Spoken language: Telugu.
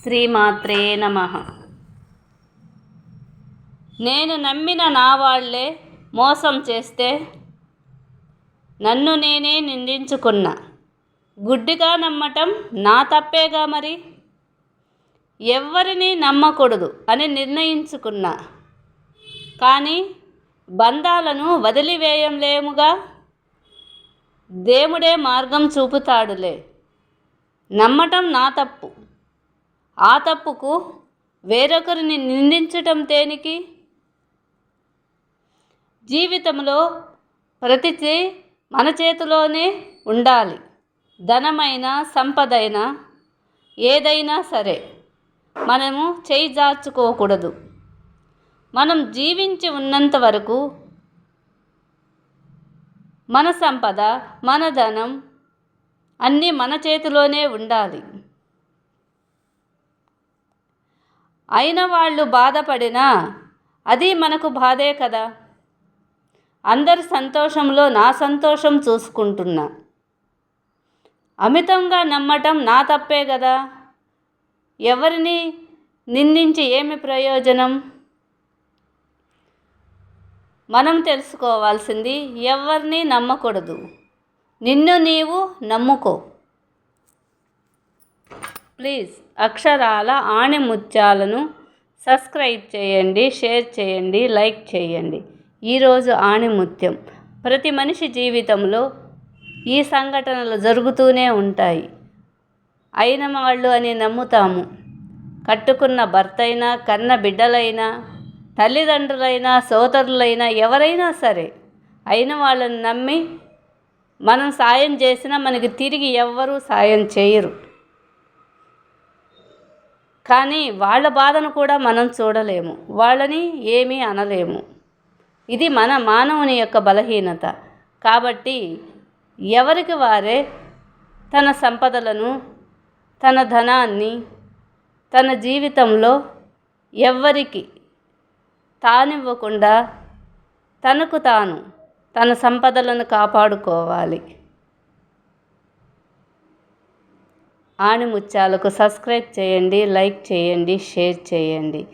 శ్రీమాత్రే నమః. నేను నమ్మిన నా వాళ్ళే మోసం చేస్తే నన్ను నేనే నిందించుకున్నా. గుడ్డిగా నమ్మటం నా తప్పేగా మరి. ఎవ్వరిని నమ్మకూడదు అని నిర్ణయించుకున్నా. కానీ బంధాలను వదిలివేయలేముగా. దేవుడే మార్గం చూపుతాడులే. నమ్మటం నా తప్పు. ఆ తప్పుకు వేరొకరిని నిందించటం దేనికి? జీవితంలో ప్రతిదీ మన చేతిలోనే ఉండాలి. ధనమైనా సంపదైనా ఏదైనా సరే మనము చేయి జార్చుకోకూడదు. మనం జీవించి ఉన్నంత వరకు మన సంపద, మన ధనం అన్నీ మన చేతిలోనే ఉండాలి. అయిన వాళ్ళు బాధపడినా అది మనకు బాధే కదా. అందరి సంతోషంలో నా సంతోషం చూసుకుంటున్నా. అమితంగా నమ్మటం నా తప్పే కదా. ఎవరిని నిందించి ఏమి ప్రయోజనం? మనం తెలుసుకోవాల్సింది ఎవరిని నమ్మకూడదు. నిన్ను నీవు నమ్ముకో. ప్లీజ్ అక్షరాల ఆణిముత్యాలను సబ్స్క్రైబ్ చేయండి, షేర్ చేయండి, లైక్ చేయండి. ఈరోజు ఆణిముత్యం. ప్రతి మనిషి జీవితంలో ఈ సంఘటనలు జరుగుతూనే ఉంటాయి. అయిన వాళ్ళు అని నమ్ముతాము. కట్టుకున్న భర్త అయినా, కన్న బిడ్డలైనా, తల్లిదండ్రులైనా, సోదరులైనా ఎవరైనా సరే అయిన వాళ్ళని నమ్మి మనం సాయం చేసినా మనకి తిరిగి ఎవ్వరూ సాయం చేయరు. కానీ వాళ్ళ బాధను కూడా మనం చూడలేము, వాళ్ళని ఏమీ అనలేము. ఇది మన మానవుని యొక్క బలహీనత. కాబట్టి ఎవరికి వారే తన సంపదలను, తన ధనాన్ని, తన జీవితంలో ఎవ్వరికి తానివ్వకుండా తనకు తాను తన సంపదలను కాపాడుకోవాలి. ఆణిముత్యాలకు సబ్స్క్రైబ్ చేయండి, లైక్ చేయండి, షేర్ చేయండి.